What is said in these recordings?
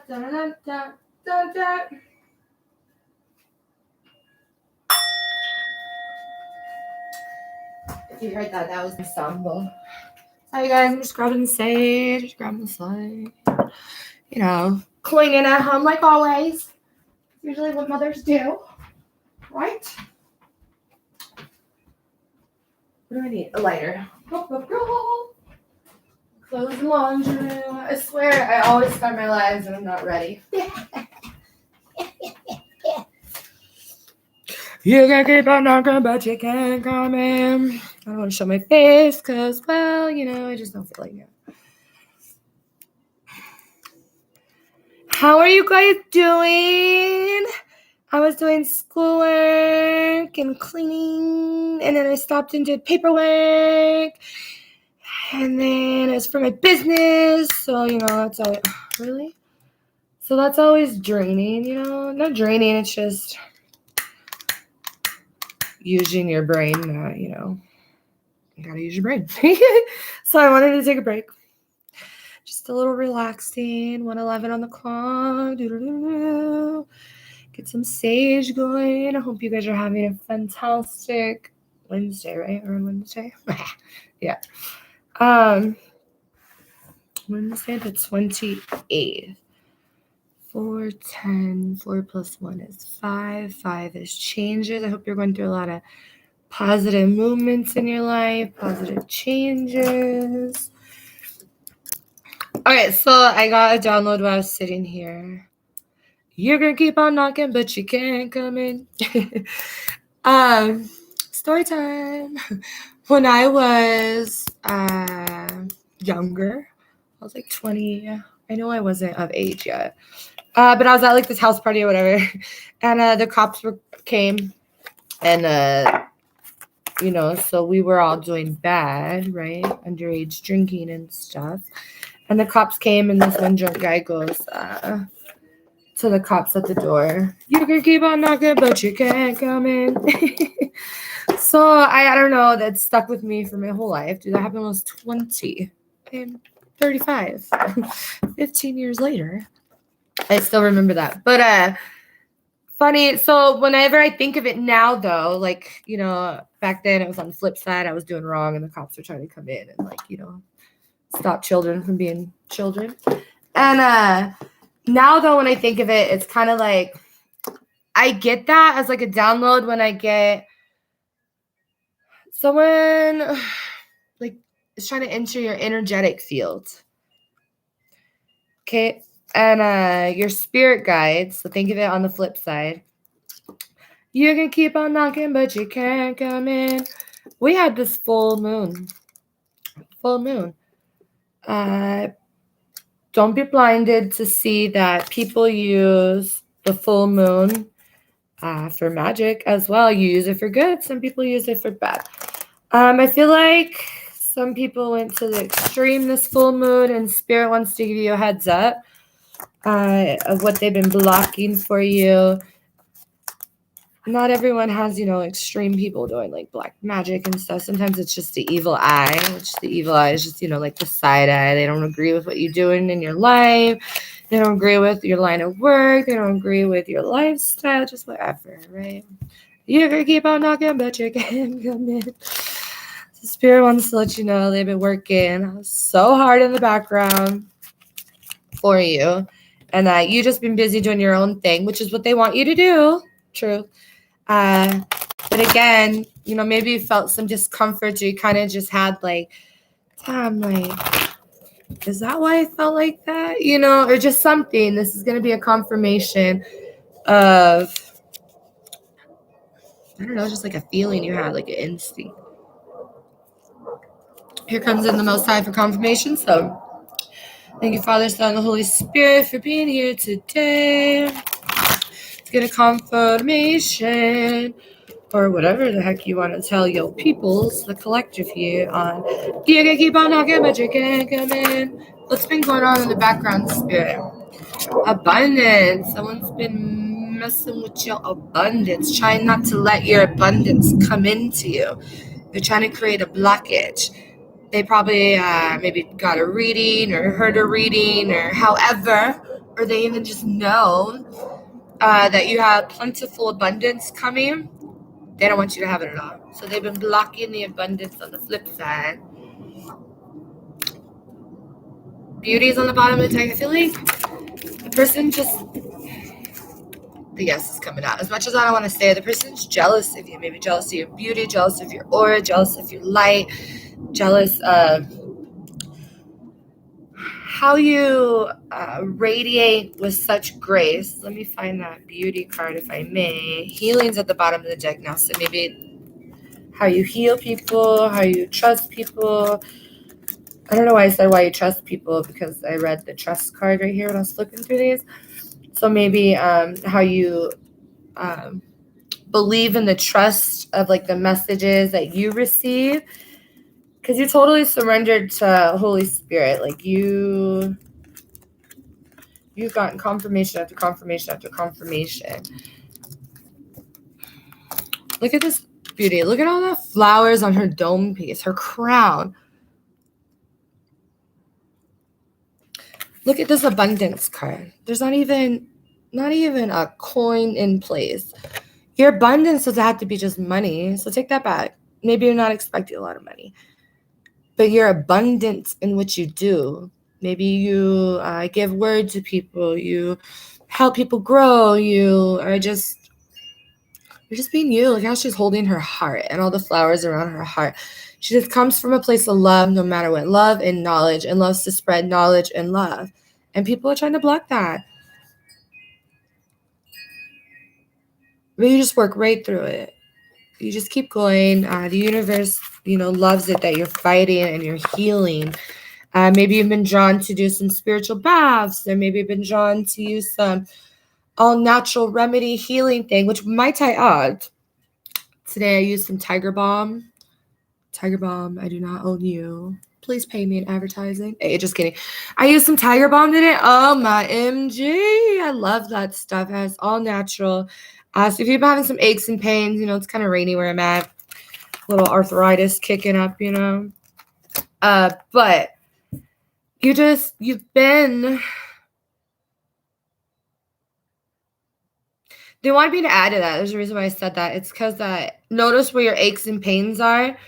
If you heard that, that was my samba. Sorry guys, I'm just grabbing the sage, just grabbing the slide. You know, cleaning at home like always. Usually what mothers do, right? What do I need? A lighter. Clothes and laundry. I swear I always start my lives when I'm not ready. You can keep on knocking, but you can't come in. I don't want to show my face because, well, you know, I just don't feel like it. How are you guys doing? I was doing schoolwork and cleaning, and then I stopped and did paperwork, and then it's for my business, so, you know, that's always, really? So that's always draining, you know? Not draining, it's just using your brain, you know, you gotta use your brain. So I wanted to take a break. Just a little relaxing, 1:11 on the clock. Get some sage going. I hope you guys are having a fantastic Wednesday, right? Or Wednesday? Yeah. Wednesday the 28th. 4:10. 4 plus 1 is 5. 5 is changes. I hope you're going through a lot of positive movements in your life, positive changes. Okay, so I got a download while I was sitting here. You're gonna keep on knocking, but you can't come in. Story time. When I was younger, I was like 20. I know I wasn't of age yet, but I was at like this house party or whatever, and the cops came, and you know, so we were all doing bad, right? Underage drinking and stuff. And the cops came, and this one drunk guy goes to the cops at the door. You can keep on knocking, but you can't come in. So I don't know. That stuck with me for my whole life. Dude, that happened when I was 20. I'm 35. 15 years later, I still remember that. But funny. So whenever I think of it now, though, like, you know, back then it was on the flip side. I was doing wrong, and the cops were trying to come in and, like, you know, stop children from being children. And now, though, when I think of it, it's kind of like I get that as like a download when I get someone like is trying to enter your energetic field. Okay. And your spirit guides, so think of it on the flip side. You can keep on knocking, but you can't come in. We had this full moon. Don't be blinded to see that people use the full moon for magic as well. You use it for good. Some people use it for bad. I feel like some people went to the extreme this full moon, and Spirit wants to give you a heads up of what they've been blocking for you. Not everyone has, you know, extreme people doing like black magic and stuff. Sometimes it's just the evil eye, which the evil eye is just, you know, like the side eye. They don't agree with what you're doing in your life. They don't agree with your line of work. They don't agree with your lifestyle, just whatever, right? You can keep on knocking, but you can't come in. The Spirit wants to let you know they've been working so hard in the background for you, and that you just been busy doing your own thing, which is what they want you to do. True. But again, you know, maybe you felt some discomfort, or you kind of just had like, damn, like, is that why I felt like that? You know, or just something. This is going to be a confirmation of, I don't know, just like a feeling you had, like an instinct. Here comes in the Most High for confirmation. So thank you, Father, Son, and the Holy Spirit for being here today. To get a confirmation or whatever the heck you want to tell your peoples, the collective here on you can keep on knocking, but you can't come in. What's been going on in the background, Spirit? Abundance. Someone's been messing with your abundance, trying not to let your abundance come into you. They're trying to create a blockage. They probably maybe got a reading or heard a reading or however, or they even just know that you have plentiful abundance coming, they don't want you to have it at all. So they've been blocking the abundance on the flip side. Beauty is on the bottom of the deck. I feel like the person just, the yes is coming out. As much as I don't want to say it, the person's jealous of you. Maybe jealous of your beauty, jealous of your aura, jealous of your light, jealous of how you radiate with such grace. Let me find that beauty card if I may. Healing's at the bottom of the deck now. So maybe how you heal people, how you trust people. I don't know why I said why you trust people, because I read the trust card right here when I was flipping through these. So maybe how you believe in the trust of like the messages that you receive, because you totally surrendered to Holy Spirit. Like you've gotten confirmation after confirmation after confirmation. Look at this beauty. Look at all the flowers on her dome piece, her crown. Look at this abundance card. There's not even a coin in place. Your abundance doesn't have to be just money. So take that back. Maybe you're not expecting a lot of money, but your abundance in what you do. Maybe you give word to people. You help people grow. You're just being you. Look how she's holding her heart and all the flowers around her heart. She just comes from a place of love, no matter what. Love and knowledge, and loves to spread knowledge and love. And people are trying to block that. But you just work right through it. You just keep going. The universe, loves it that you're fighting and you're healing. Maybe you've been drawn to do some spiritual baths, or maybe you've been drawn to use some all-natural remedy healing thing, which might tie odd. Today I used some Tiger Balm. Tiger Balm, I do not own you. Please pay me in advertising. Hey, just kidding. I used some Tiger Balm today. Oh my MG. I love that stuff. It has all natural. So if you've been having some aches and pains, it's kind of rainy where I'm at. A little arthritis kicking up, But you've been. They wanted me to add to that. There's a reason why I said that. It's because notice where your aches and pains are.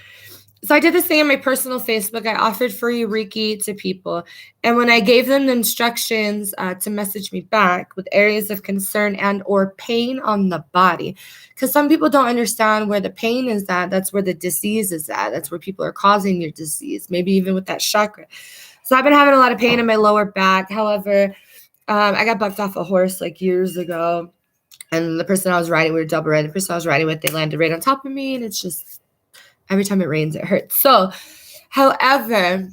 So I did this thing on my personal Facebook. I offered free Reiki to people. And when I gave them the instructions to message me back with areas of concern and or pain on the body, because some people don't understand where the pain is at. That's where the disease is at. That's where people are causing your disease, maybe even with that chakra. So I've been having a lot of pain in my lower back. However, I got bucked off a horse like years ago. And the person I was riding, we were double riding. The person I was riding with, they landed right on top of me. And it's just, every time it rains, it hurts. So, however,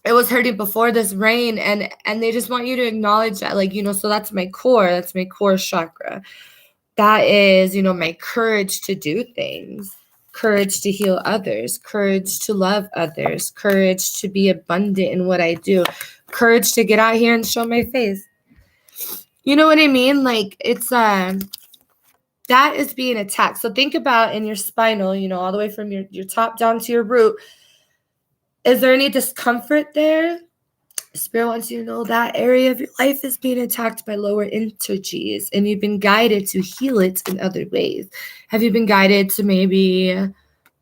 it was hurting before this rain. And they just want you to acknowledge that, so that's my core. That's my core chakra. That is, my courage to do things, courage to heal others, courage to love others, courage to be abundant in what I do, courage to get out here and show my face. You know what I mean? Like, it's, that is being attacked. So think about in your spinal, all the way from your top down to your root. Is there any discomfort there? Spirit wants you to know that area of your life is being attacked by lower energies, and you've been guided to heal it in other ways. Have you been guided to maybe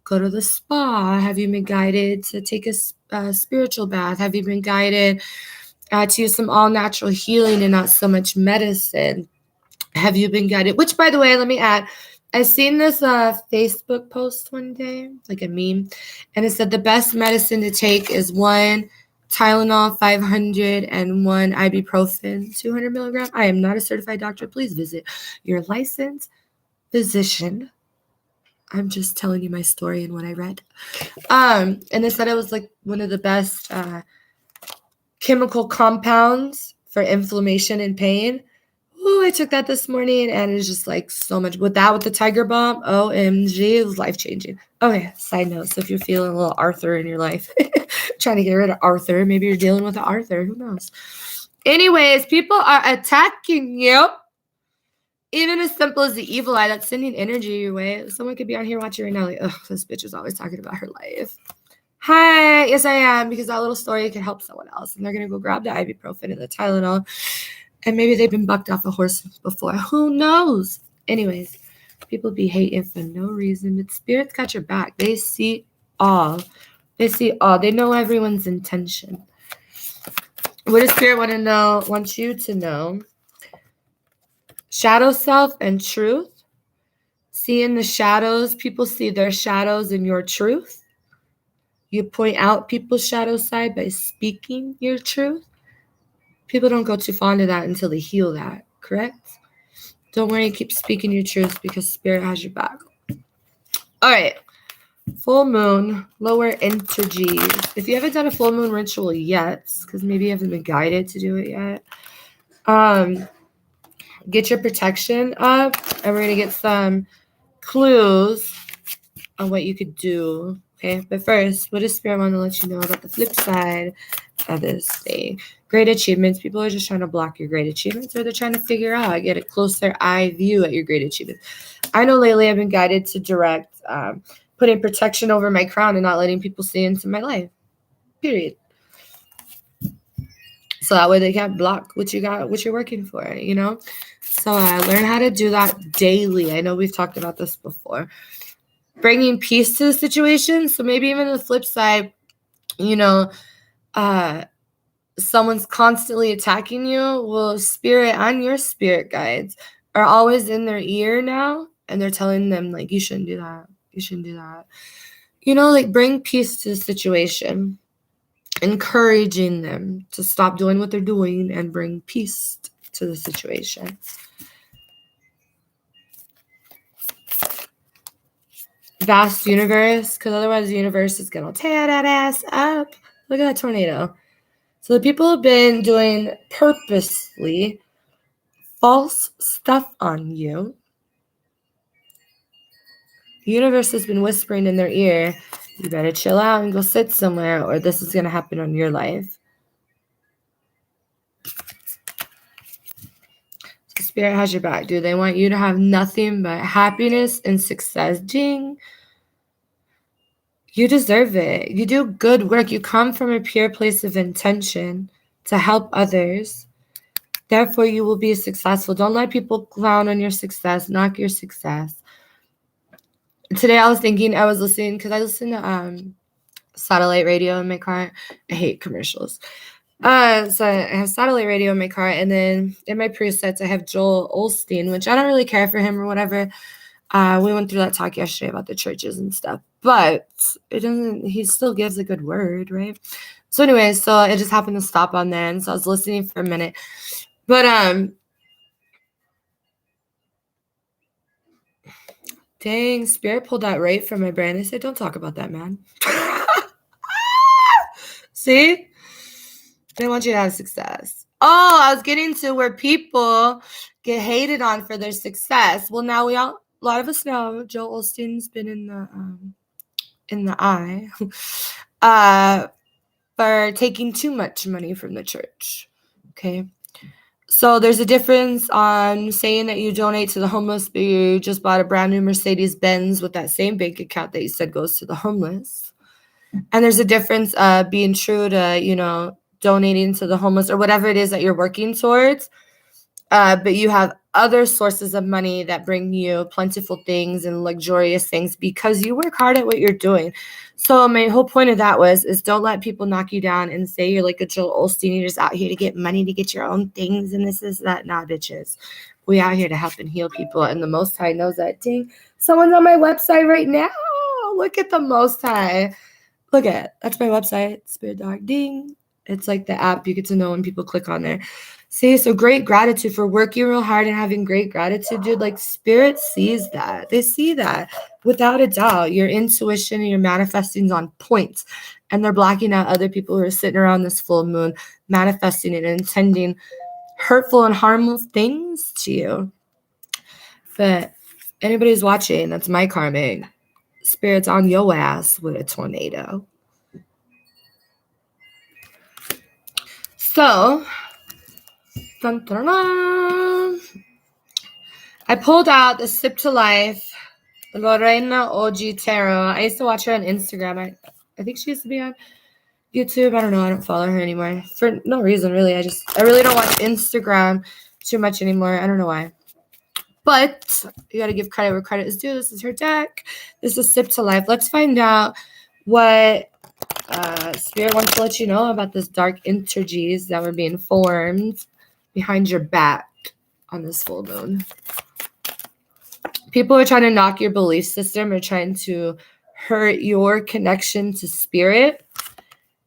go to the spa? Have you been guided to take a spiritual bath? Have you been guided to use some all-natural healing and not so much medicine? Have you been guided? Which, by the way, let me add, I seen this Facebook post one day, like a meme, and it said the best medicine to take is 1 Tylenol 500 and 1 ibuprofen 200 milligrams. I am not a certified doctor. Please visit your licensed physician. I'm just telling you my story and what I read. And they said it was like one of the best chemical compounds for inflammation and pain. Ooh, I took that this morning, and it's just like so much. With the Tiger Balm, OMG, it was life-changing. Okay, side note. So if you're feeling a little Arthur in your life, trying to get rid of Arthur, maybe you're dealing with an Arthur. Who knows? Anyways, people are attacking you. Even as simple as the evil eye that's sending energy your way. Someone could be on here watching right now like, oh, this bitch is always talking about her life. Hi, yes, I am, because that little story can help someone else. And they're going to go grab the ibuprofen and the Tylenol And maybe they've been bucked off a horse before. Who knows? Anyways, people be hating for no reason, but spirits got your back. They see all. They see all. They know everyone's intention. What does spirit want you to know? Shadow self and truth. See in the shadows. People see their shadows in your truth. You point out people's shadow side by speaking your truth. People don't go too far into that until they heal that, correct? Don't worry, keep speaking your truth because spirit has your back. All right. Full moon, lower energies. If you haven't done a full moon ritual yet, because maybe you haven't been guided to do it yet, get your protection up, and we're going to get some clues on what you could do. Okay, but first, what does spirit want to let you know about the flip side of this thing? Great achievements. People are just trying to block your great achievements, or they're trying to figure out, get a closer eye view at your great achievements. I know lately I've been guided to direct putting protection over my crown and not letting people see into my life. Period. So that way they can't block what you got, what you're working for, you know? So learn how to do that daily. I know we've talked about this before. Bringing peace to the situation. So maybe even the flip side, you know, someone's constantly attacking you. Well, spirit and your spirit guides are always in their ear now, and they're telling them, like, you shouldn't do that. You shouldn't do that. You know, like, bring peace to the situation, encouraging them to stop doing what they're doing and bring peace to the situation. Vast universe, because otherwise the universe is going to tear that ass up. Look at that tornado. So the people have been doing purposely false stuff on you. The universe has been whispering in their ear, you better chill out and go sit somewhere, or this is going to happen on your life. So spirit has your back, dude. They want you to have nothing but happiness and success. Ding. You deserve it. You do good work. You come from a pure place of intention to help others. Therefore, you will be successful. Don't let people clown on your success, knock your success. Today, I was listening, because I listen to satellite radio in my car. I hate commercials. So I have satellite radio in my car, and then in my presets, I have Joel Osteen, which I don't really care for him or whatever. We went through that talk yesterday about the churches and stuff, but he still gives a good word, right? So anyway, so I just happened to stop on there, and so I was listening for a minute. But dang, spirit pulled that right from my brain. I said, don't talk about that, man. See? They want you to have success. Oh, I was getting to where people get hated on for their success. Well, now a lot of us know Joel Osteen's been in the eye for taking too much money from the church. Okay. So there's a difference on saying that you donate to the homeless, but you just bought a brand new Mercedes-Benz with that same bank account that you said goes to the homeless. And there's a difference being true to, you know, donating to the homeless or whatever it is that you're working towards. But you have other sources of money that bring you plentiful things and luxurious things because you work hard at what you're doing. So my whole point of that is don't let people knock you down and say you're like a Joel Osteen. You're just out here to get money to get your own things and this is that. Nah, bitches. We out here to help and heal people. And the Most High knows that. Ding. Someone's on my website right now. Look at the Most High. Look at that's my website, Spirit Dog. Ding. It's like the app you get to know when people click on there. See, so great gratitude for working real hard and having great gratitude, dude. Like spirit sees that. They see that without a doubt. Your intuition and your manifesting's on point. And they're blocking out other people who are sitting around this full moon, manifesting and intending hurtful and harmful things to you. But anybody who's watching, that's my karmic. Spirit's on your ass with a tornado. So, dun, dun, dun. I pulled out the Sip to Life, Lorena Oji Tarot. I used to watch her on Instagram. I think she used to be on YouTube, I don't know. I don't follow her anymore for no reason, really. I really don't watch Instagram too much anymore. I don't know why. But you got to give credit where credit is due. This is her deck. This is Sip to Life. Let's find out what Spirit wants to let you know about this dark energies that were being formed behind your back on this full moon. People are trying to knock your belief system or trying to hurt your connection to spirit.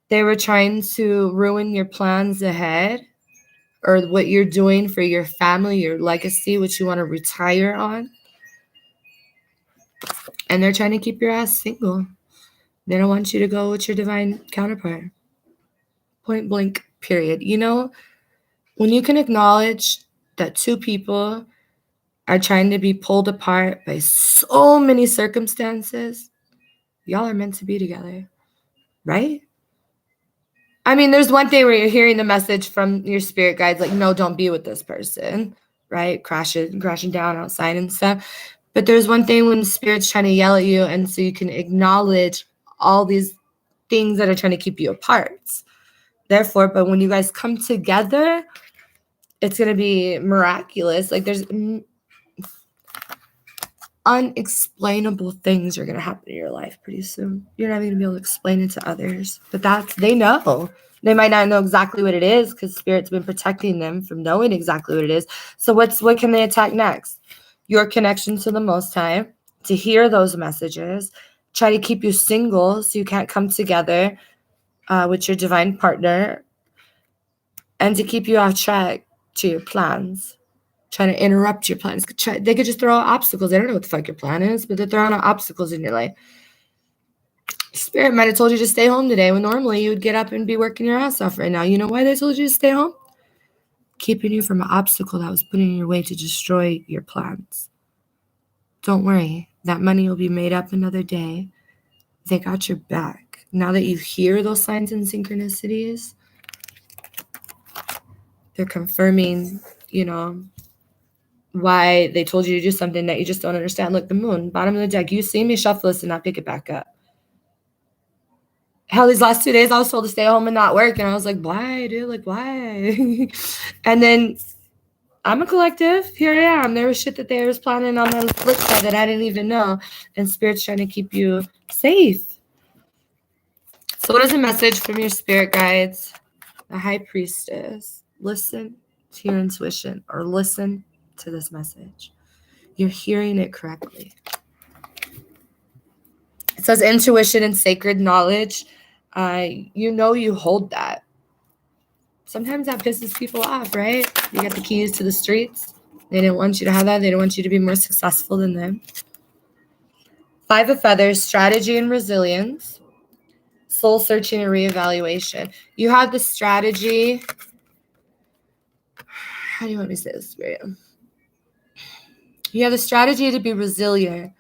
They were trying to ruin your plans ahead or what you're doing for your family, your legacy, what you want to retire on. And they're trying to keep your ass single. They don't want you to go with your divine counterpart. Point blank, period. You know, when you can acknowledge that two people are trying to be pulled apart by so many circumstances, y'all are meant to be together, right? I mean, there's one thing where you're hearing the message from your spirit guides, like, no, don't be with this person, right? Crashing down outside and stuff. But there's one thing when spirit's trying to yell at you, and so you can acknowledge all these things that are trying to keep you apart. Therefore, but when you guys come together, it's going to be miraculous. Like, there's unexplainable things are going to happen in your life pretty soon. You're not even going to be able to explain it to others. But they know. They might not know exactly what it is because Spirit's been protecting them from knowing exactly what it is. So what can they attack next? Your connection to the Most High, to hear those messages, try to keep you single so you can't come together with your divine partner, and to keep you off track to your plans. Trying to interrupt your plans. They could just throw out obstacles. They don't know what the fuck your plan is, but they're throwing out obstacles in your life. Spirit might have told you to stay home today when normally you would get up and be working your ass off right now. You know why they told you to stay home? Keeping you from an obstacle that was put in your way to destroy your plans. Don't worry. That money will be made up another day. They got your back. Now that you hear those signs and synchronicities, they're confirming, why they told you to do something that you just don't understand. Look, the moon, bottom of the deck. You see me shuffle this and not pick it back up. Hell, these last 2 days, I was told to stay home and not work. And I was like, why, dude? Like, why? And then I'm a collective. Here I am. There was shit that they was planning on the flip side that I didn't even know. And Spirit's trying to keep you safe. So what is a message from your spirit guides? The High Priestess. Listen to your intuition, or listen to this message. You're hearing it correctly. It says intuition and sacred knowledge. You hold that. Sometimes that pisses people off, right? You got the keys to the streets. They didn't want you to have that. They didn't want you to be more successful than them. 5 of Feathers, strategy and resilience. Soul searching and reevaluation. You have the strategy. How do you want me to say this, Spirit? You have the strategy to be resilient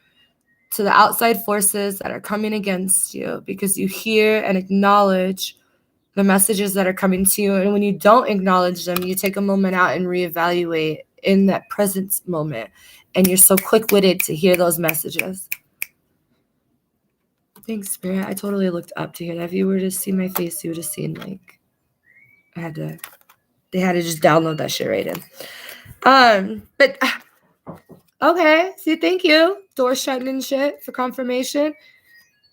to the outside forces that are coming against you, because you hear and acknowledge the messages that are coming to you. And when you don't acknowledge them, you take a moment out and reevaluate in that present moment. And you're so quick-witted to hear those messages. Thanks, Spirit. I totally looked up to hear that. If you were to see my face, you would have seen, like, they had to just download that shit right in. But okay, see, thank you. Door shutting and shit for confirmation.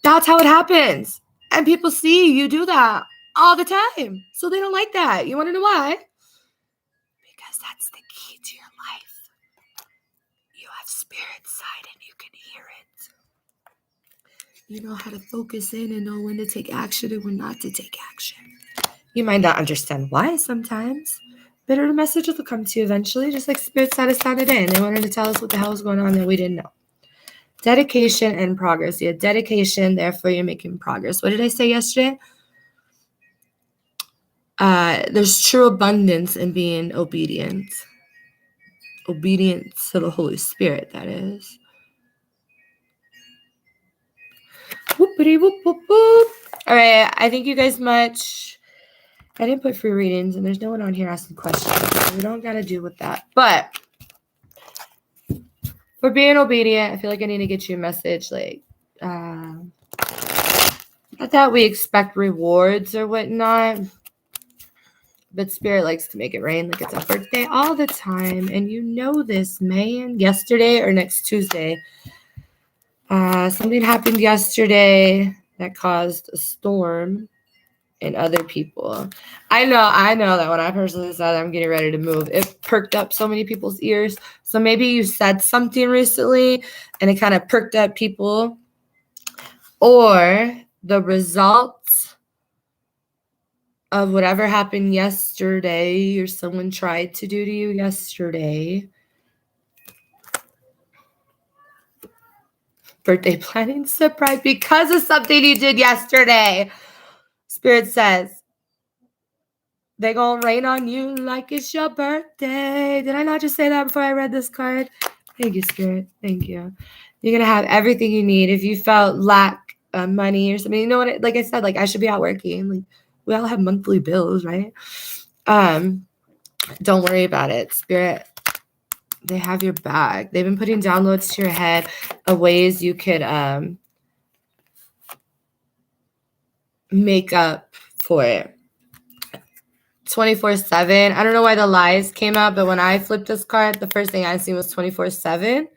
That's how it happens. And people see you do that all the time. So they don't like that. You want to know why? Because that's the key to your life. You have spirit side and you can hear it. You know how to focus in and know when to take action and when not to take action. You might not understand why sometimes, but a message will come to you eventually, just like Spirit sat us down today, and they wanted to tell us what the hell was going on that we didn't know. Dedication and progress. You have dedication, therefore you're making progress. What did I say yesterday? There's true abundance in being obedient. Obedient to the Holy Spirit, that is. Whoopity whoop whoop whoop. All right, I thank you guys much. I didn't put free readings, and there's no one on here asking questions. So we don't got to do with that. But for being obedient, I feel like I need to get you a message. Like, that's Not that we expect rewards or whatnot, but Spirit likes to make it rain like it's a birthday all the time. And you know this, man. Yesterday or next Tuesday, something happened yesterday that caused a storm in other people. I know that when I personally said I'm getting ready to move, it perked up so many people's ears. So maybe you said something recently and it kind of perked up people. Or the results of whatever happened yesterday or someone tried to do to you yesterday. Birthday planning surprise because of something you did yesterday. Spirit says, they gonna rain on you like it's your birthday. Did I not just say that before I read this card? Thank you, Spirit. Thank you. You're gonna have everything you need. If you felt lack of money or something, you know what? Like I said, like I should be out working. Like we all have monthly bills, right? Don't worry about it. Spirit, they have your back. They've been putting downloads to your head of ways you could make up for it. 24/7. I don't know why the lies came out, but when I flipped this card, the first thing I seen was 24/7.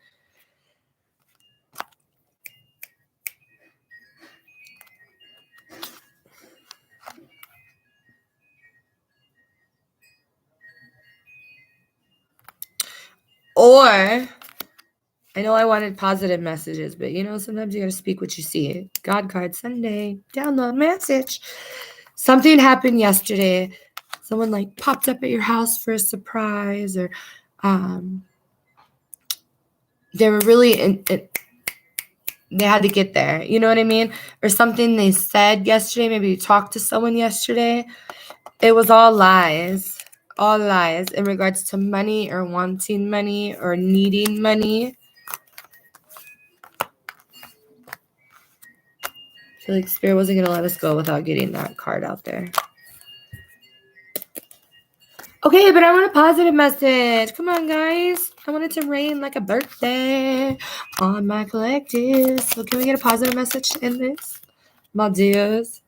Or I know I wanted positive messages, but you know, sometimes you gotta speak what you see. God card Sunday, download message. Something happened yesterday. Someone like popped up at your house for a surprise, or they were really they had to get there. You know what I mean? Or something they said yesterday. Maybe you talked to someone yesterday. It was all lies. All lies in regards to money or wanting money or needing money. I feel like Spirit wasn't going to let us go without getting that card out there. Okay, but I want a positive message. Come on, guys. I want it to rain like a birthday on my collective. So can we get a positive message in this? My dears.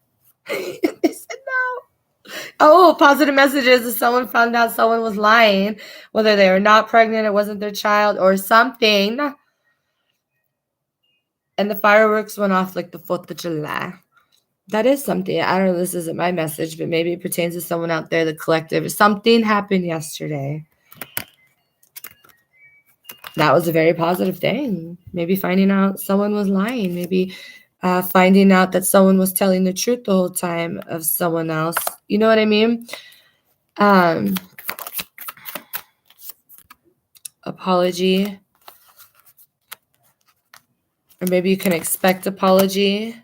They said no. Oh, positive messages if someone found out someone was lying, whether they were not pregnant, it wasn't their child, or something. And the fireworks went off like the 4th of July. That is something. I don't know, this isn't my message, but maybe it pertains to someone out there, the collective. Something happened yesterday. That was a very positive thing. Maybe finding out someone was lying. Maybe finding out that someone was telling the truth the whole time of someone else. You know what I mean? Apology. Or maybe you can expect apology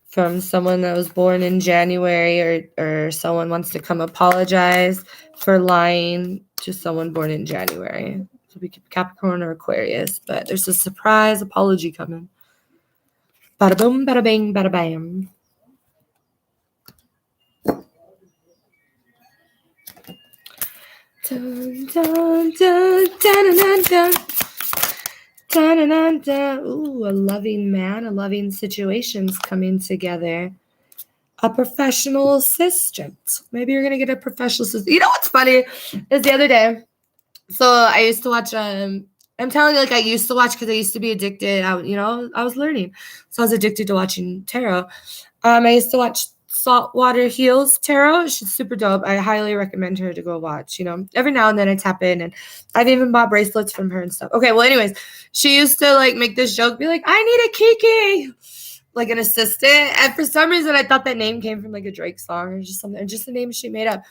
from someone that was born in January, or someone wants to come apologize for lying to someone born in January. So we could Capricorn or Aquarius, but there's a surprise apology coming. Bada boom, bada bing, bada bam. Dun, dun, dun, dun, dun, dun. Dun, dun, dun, dun. Ooh, a loving man, a loving situation's coming together. A professional assistant. Maybe you're gonna get a professional assistant. You know what's funny is the other day. So I used to watch. I'm telling you, like I used to watch because I used to be addicted. I was learning, so I was addicted to watching tarot. I used to watch Saltwater Heals Tarot. She's super dope. I highly recommend her to go watch. You know, every now and then I tap in, and I've even bought bracelets from her and stuff. Okay, well, anyways, she used to like make this joke, be like, "I need a Kiki." Like an assistant, and for some reason I thought that name came from like a Drake song or just something, just a name she made up.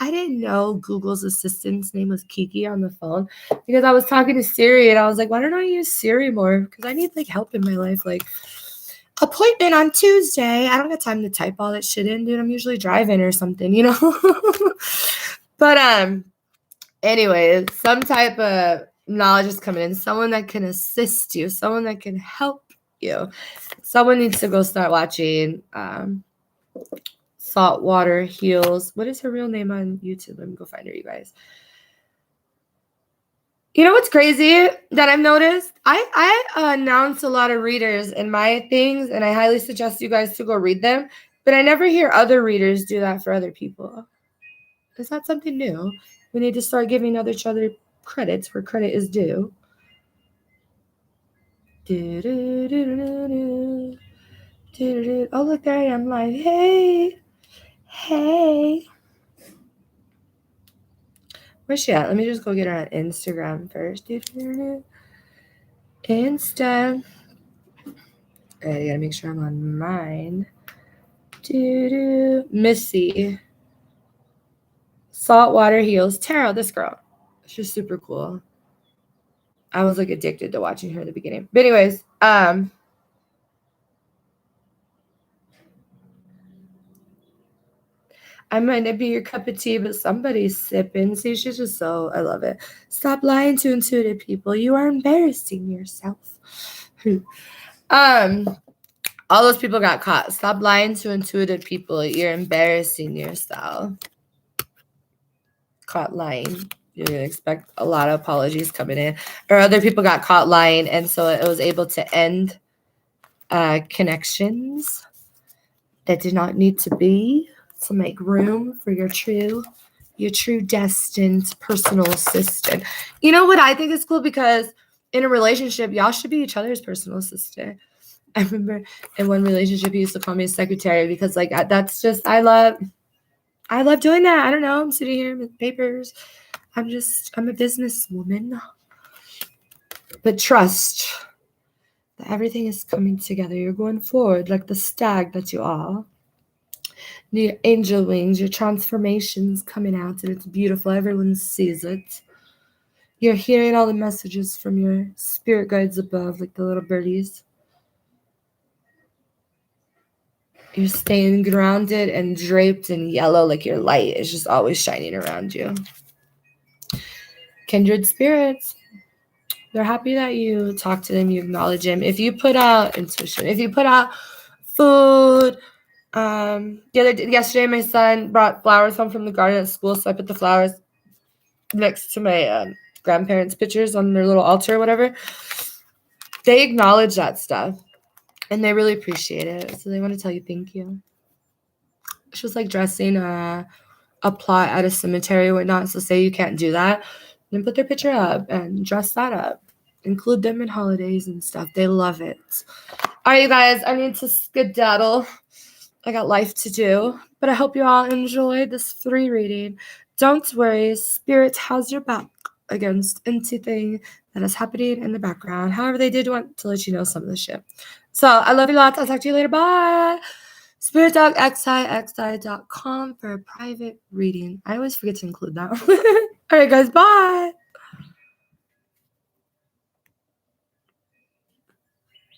I didn't know Google's assistant's name was Kiki on the phone because I was talking to Siri and I was like, why don't I use Siri more? Because I need like help in my life. Like, appointment on Tuesday. I don't have time to type all that shit in, dude. I'm usually driving or something, you know? But anyway, some type of knowledge is coming in. Someone that can assist you, someone that can help you. Someone needs to go start watching Saltwater Heals. What is her real name on YouTube? Let me go find her, you guys. You know what's crazy that I've noticed? I announce a lot of readers in my things, and I highly suggest you guys to go read them. But I never hear other readers do that for other people. Is that something new? We need to start giving each other credits where credit is due. Oh, look, there I am live. Hey. Hey. Where's she at? Let me just go get her on Instagram first. Insta. I gotta make sure I'm on mine. Missy. Saltwater Heals Tarot. This girl. She's super cool. I was like addicted to watching her in the beginning. But anyways, I might not be your cup of tea, but somebody's sipping. See, she's just so, I love it. Stop lying to intuitive people. You are embarrassing yourself. All those people got caught. Stop lying to intuitive people. You're embarrassing yourself. Caught lying. You're gonna expect a lot of apologies coming in. Or other people got caught lying, and so it was able to end connections that did not need to be, to make room for your true destined personal assistant. You know what I think is cool? Because in a relationship, y'all should be each other's personal assistant. I remember in one relationship, he used to call me a secretary because, like, that's just, I love doing that. I don't know. I'm sitting here with papers. I'm a businesswoman. But trust that everything is coming together. You're going forward like the stag that you are. Your angel wings, your transformation's coming out, and it's beautiful. Everyone sees it. You're hearing all the messages from your spirit guides above, like the little birdies. You're staying grounded and draped in yellow, like your light is just always shining around you. Kindred spirits, they're happy that you talk to them, you acknowledge them. If you put out intuition, if you put out food, yesterday my son brought flowers home from the garden at school, so I put the flowers next to my grandparents' pictures on their little altar or whatever. They acknowledge that stuff, and they really appreciate it, so they want to tell you thank you. It's just like dressing a plot at a cemetery or whatnot, so say you can't do that, then put their picture up and dress that up. Include them in holidays and stuff. They love it. All right, you guys, I need to skedaddle. I got life to do, but I hope you all enjoyed this free reading. Don't worry, Spirit has your back against anything that is happening in the background. However, they did want to let you know some of the shit. So I love you lots. I'll talk to you later. Bye. SpiritDogXI.com for a private reading. I always forget to include that. All right, guys. Bye.